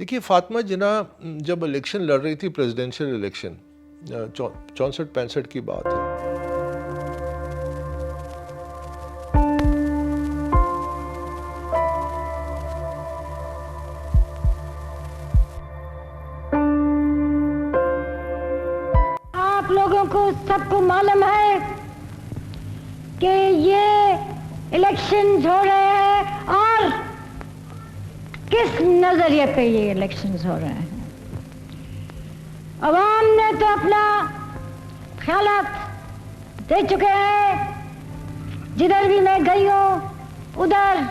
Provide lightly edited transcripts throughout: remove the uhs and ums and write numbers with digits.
دیکھیے فاطمہ جناح جب الیکشن لڑ رہی تھی، پریزیڈینشیل الیکشن 64-65 کی بات ہے، آپ لوگوں کو سب کو معلوم ہے کہ یہ الیکشنز ہو رہے ہیں اور کس نظریے پہ یہ الیکشنز ہو رہے ہیں. عوام نے تو اپنا خیالات دے چکے ہیں. جدھر بھی میں گئی ہوں ادھر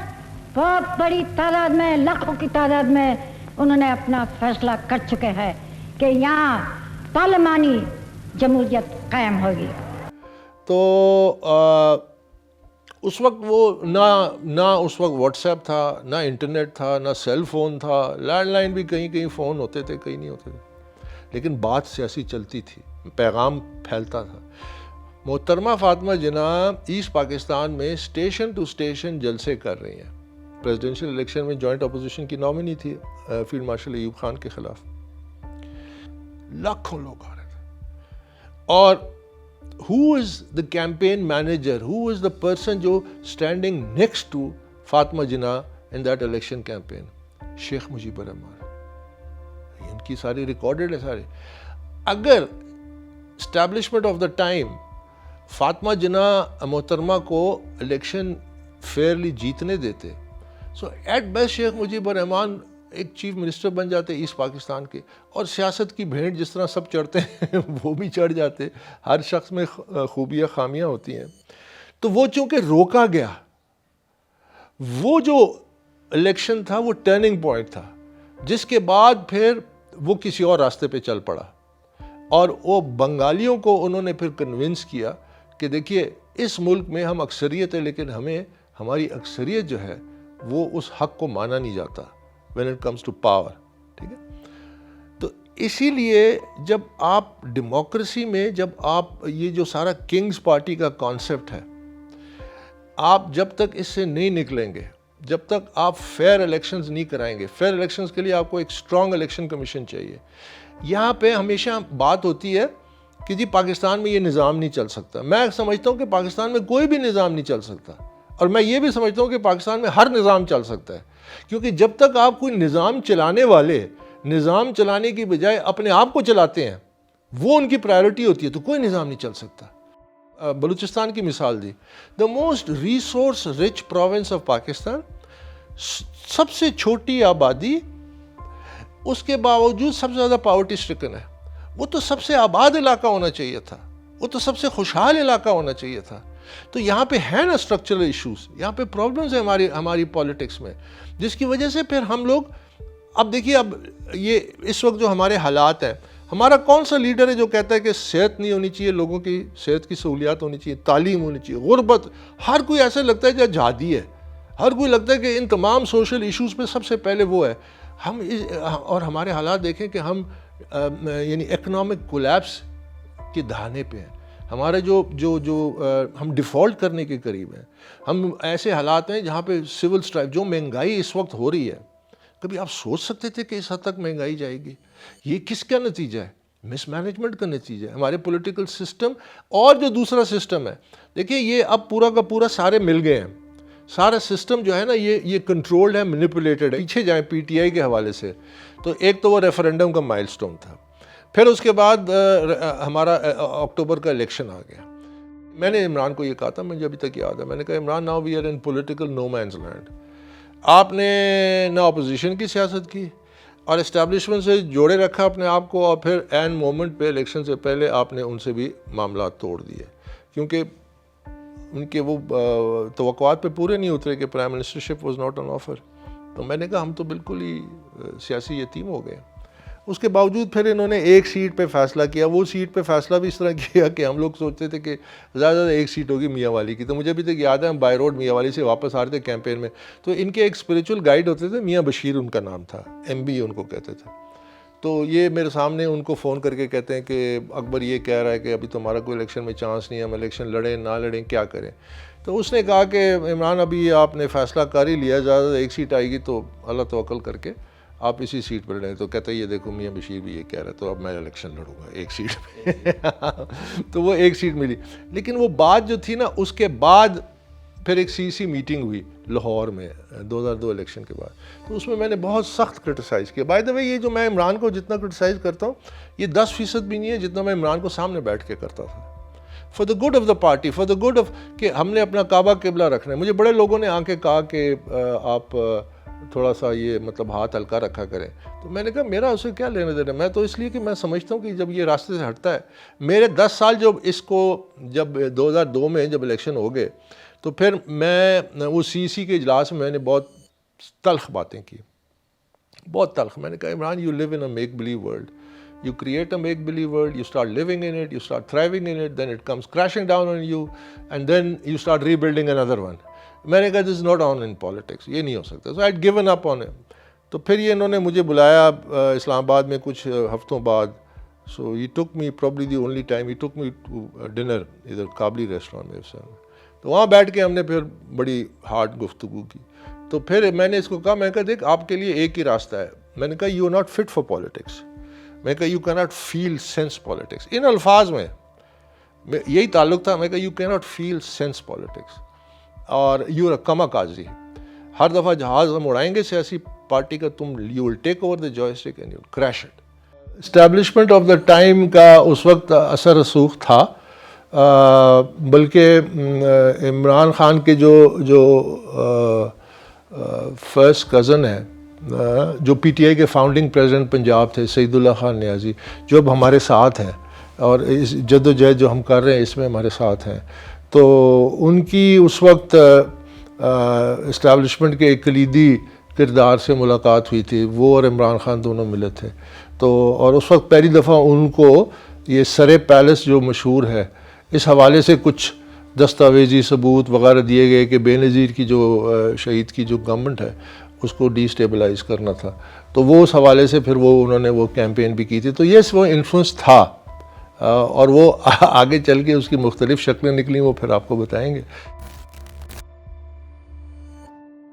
بہت بڑی تعداد میں، لاکھوں کی تعداد میں انہوں نے اپنا فیصلہ کر چکے ہیں کہ یہاں پارلیمانی جمہوریت قائم ہوگی. تو اس وقت وہ نہ اس وقت واٹس ایپ تھا، نہ انٹرنیٹ تھا، نہ سیل فون تھا. لینڈ لائن بھی کہیں فون ہوتے تھے، کہیں نہیں ہوتے تھے، لیکن بات سیاسی چلتی تھی، پیغام پھیلتا تھا. محترمہ فاطمہ جناح ایسٹ پاکستان میں اسٹیشن ٹو اسٹیشن جلسے کر رہی ہیں. پریزیڈینشیل الیکشن میں جوائنٹ اپوزیشن کی نامنی تھی فیلڈ مارشل ایوب خان کے خلاف. لاکھوں لوگ آ رہے تھے. اور who is the campaign manager, who is the person جو standing next to Fatima Jinnah in that election campaign؟ شیخ مجیب الرحمان. ان کی ساری ریکارڈڈ ہے سارے. اگر establishment of the time Fatima Jinnah Mohtarma کو الیکشن فیئرلی جیتنے دیتے، سو ایٹ بیسٹ شیخ مجیب الرحمان ایک چیف منسٹر بن جاتے ایسٹ پاکستان کے، اور سیاست کی بھینٹ جس طرح سب چڑھتے ہیں وہ بھی چڑھ جاتے. ہر شخص میں خوبیاں خامیاں ہوتی ہیں. تو وہ چونکہ روکا گیا، وہ جو الیکشن تھا وہ ٹرننگ پوائنٹ تھا، جس کے بعد پھر وہ کسی اور راستے پہ چل پڑا. اور وہ بنگالیوں کو انہوں نے پھر کنونس کیا کہ دیکھیے اس ملک میں ہم اکثریت ہے، لیکن ہماری اکثریت جو ہے وہ اس حق کو مانا نہیں جاتا when it comes to power. ٹھیک ہے. تو اسی لیے جب آپ ڈیموکریسی میں، جب آپ یہ جو سارا کنگز پارٹی کا کانسیپٹ ہے، آپ جب تک اس سے نہیں نکلیں گے، جب تک آپ فیئر الیکشنز نہیں کرائیں گے. فیئر الیکشنز کے لیے آپ کو ایک اسٹرانگ الیکشن کمیشن چاہیے. یہاں پہ ہمیشہ بات ہوتی ہے کہ جی پاکستان میں یہ نظام نہیں چل سکتا. میں سمجھتا ہوں کہ پاکستان میں کوئی بھی نظام نہیں چل سکتا، اور میں یہ بھی سمجھتا ہوں کہ پاکستان میں ہر نظام چل سکتا ہے. کیونکہ جب تک آپ کوئی نظام چلانے والے نظام چلانے کی بجائے اپنے آپ کو چلاتے ہیں، وہ ان کی پرائیورٹی ہوتی ہے، تو کوئی نظام نہیں چل سکتا. بلوچستان کی مثال دی، the most resource rich province of Pakistan, سب سے چھوٹی آبادی، اس کے باوجود سب سے زیادہ پاورٹی اسٹرکن ہے. وہ تو سب سے آباد علاقہ ہونا چاہیے تھا، وہ تو سب سے خوشحال علاقہ ہونا چاہیے تھا. تو یہاں پہ ہے نا اسٹرکچرل ایشوز، یہاں پہ پرابلمز ہیں ہماری پالیٹکس میں، جس کی وجہ سے پھر ہم لوگ اب دیکھیے، اب یہ اس وقت جو ہمارے حالات ہیں، ہمارا کون سا لیڈر ہے جو کہتا ہے کہ صحت نہیں ہونی چاہیے، لوگوں کی صحت کی سہولیات ہونی چاہیے، تعلیم ہونی چاہیے، غربت. ہر کوئی ایسے لگتا ہے جو جہادی ہے. ہر کوئی لگتا ہے کہ ان تمام سوشل ایشوز پہ سب سے پہلے وہ ہے. اور ہمارے حالات دیکھیں کہ ہم یعنی اکنامک کولیپس کے دہانے پہ ہیں. ہمارے جو ہم ڈیفالٹ کرنے کے قریب ہیں. ہم ایسے حالات ہیں جہاں پہ سول اسٹرائک، جو مہنگائی اس وقت ہو رہی ہے، کبھی آپ سوچ سکتے تھے کہ اس حد تک مہنگائی جائے گی؟ یہ کس کا نتیجہ ہے؟ مس مینجمنٹ کا نتیجہ ہے. ہمارے پولیٹیکل سسٹم اور جو دوسرا سسٹم ہے، دیکھیے یہ اب پورا کا پورا سارے مل گئے ہیں. سارا سسٹم جو ہے نا یہ کنٹرولڈ ہے، مینیپولیٹڈ ہے. پیچھے جائیں پی ٹی آئی کے حوالے سے، تو ایک تو وہ ریفرینڈم کا مائل سٹون تھا، پھر اس کے بعد ہمارا اکتوبر کا الیکشن آ گیا. میں نے عمران کو یہ کہا تھا، مجھے ابھی تک یاد ہے، میں نے کہا Imran now we are in political no man's land. آپ نے نہ اپوزیشن کی سیاست کی اور اسٹیبلشمنٹ سے جوڑے رکھا اپنے آپ کو، اور پھر عین مومنٹ پہ الیکشن سے پہلے آپ نے ان سے بھی معاملات توڑ دیے، کیونکہ ان کے وہ توقعات پہ پورے نہیں اترے کہ prime ministership was not on offer. تو میں نے کہا ہم تو بالکل ہی سیاسی یتیم ہو گئے. اس کے باوجود پھر انہوں نے ایک سیٹ پہ فیصلہ کیا. وہ سیٹ پہ فیصلہ بھی اس طرح کیا کہ ہم لوگ سوچتے تھے کہ زیادہ سے زیادہ ایک سیٹ ہوگی میاں والی کی. تو مجھے ابھی تک یاد ہے، ہم بائی روڈ میاں والی سے واپس آ رہے تھے کیمپین میں، تو ان کے ایک اسپریچول گائیڈ ہوتے تھے، میاں بشیر ان کا نام تھا، ایم بی ان کو کہتے تھے. تو یہ میرے سامنے ان کو فون کر کے کہتے ہیں کہ اکبر یہ کہہ رہا ہے کہ ابھی تو ہمارا کوئی الیکشن میں چانس نہیں ہے، ہم الیکشن لڑیں نہ لڑیں کیا کریں. تو اس نے کہا کہ عمران ابھی آپ نے فیصلہ کر ہی لیا، زیادہ ایک سیٹ آئے گی تو اللہ توکل کر کے آپ اسی سیٹ پر لڑیں. تو کہتا ہے یہ دیکھو میاں بشیر بھی یہ کہہ رہا ہے, تو اب میں الیکشن لڑوں گا ایک سیٹ پہ. تو وہ ایک سیٹ ملی. لیکن وہ بات جو تھی نا, اس کے بعد پھر ایک سی میٹنگ ہوئی لاہور میں 2002 الیکشن کے بعد. تو اس میں میں نے بہت سخت کرٹیسائز کیا. بائی دا وے, یہ جو میں عمران کو جتنا کرٹیسائز کرتا ہوں, یہ 10% بھی نہیں ہے جتنا میں عمران کو سامنے بیٹھ کے کرتا تھا. For the good of the party, for the good of کہ ہم نے اپنا کعبہ قبلہ رکھنا ہے. مجھے بڑے لوگوں نے آ کے کہا کہ آپ تھوڑا سا یہ مطلب ہاتھ ہلکا رکھا کریں. تو میں نے کہا میرا اسے کیا لینا دینا, میں تو اس لیے کہ میں سمجھتا ہوں کہ جب یہ راستے سے ہٹتا ہے, میرے 10 سال جب 2002 میں جب الیکشن ہو گئے, تو پھر میں وہ سی کے اجلاس میں نے بہت تلخ باتیں کی, بہت تلخ. میں نے کہا Imran, you live in a make believe world. You create a make-believe world, you start living in it, you start thriving in it, then it comes crashing down on you, and then you start rebuilding another one. میں نے کہا this is not on in politics, یہ نہیں ہو سکتا. So I had given up on it. تو پھر یہ انہوں نے مجھے بلایا اسلام آباد میں کچھ ہفتوں بعد. So he took me, probably the only time, he took me to dinner ادھر قابلی ریسٹورینٹ میں. تو وہاں بیٹھ کے ہم نے پھر بڑی ہارڈ گفتگو کی. تو پھر میں نے اس کو کہا, میں نے کہا دیکھ آپ کے لیے ایک ہی راستہ ہے. میں نے کہا you are not fit for politics. میں کہا یو کیناٹ فیل سینس پالیٹکس. ان الفاظ میں یہی تعلق تھا. میں کہا یو کیناٹ فیل سینس پالیٹکس, اور یو آر کما کاضی. ہر دفعہ جہاز ہم اڑائیں گے سیاسی پارٹی کا, تم you will take over the joystick and you will crash it. Establishment of the time کا اس وقت اثر رسوخ تھا, بلکہ عمران خان کے جو فرسٹ کزن ہے, جو پی ٹی آئی کے فاؤنڈنگ پریزیڈنٹ پنجاب تھے, سعید اللہ خان نیازی, جو اب ہمارے ساتھ ہیں اور اس جد و جہد جو ہم کر رہے ہیں اس میں ہمارے ساتھ ہیں. تو ان کی اس وقت اسٹیبلشمنٹ کے ایک کلیدی کردار سے ملاقات ہوئی تھی. وہ اور عمران خان دونوں ملے تھے. تو اور اس وقت پہلی دفعہ ان کو یہ سرے پیلس جو مشہور ہے, اس حوالے سے کچھ دستاویزی ثبوت وغیرہ دیے گئے کہ بے نظیر کی جو شہید کی جو گورنمنٹ ہے اس کو ڈی اسٹیبلائز کرنا تھا. تو وہ اس حوالے سے پھر انہوں نے وہ کیمپین بھی کی تھی. تو یہ وہ انفلوئنس تھا, اور وہ آگے چل کے اس کی مختلف شکلیں نکلیں, وہ پھر آپ کو بتائیں گے.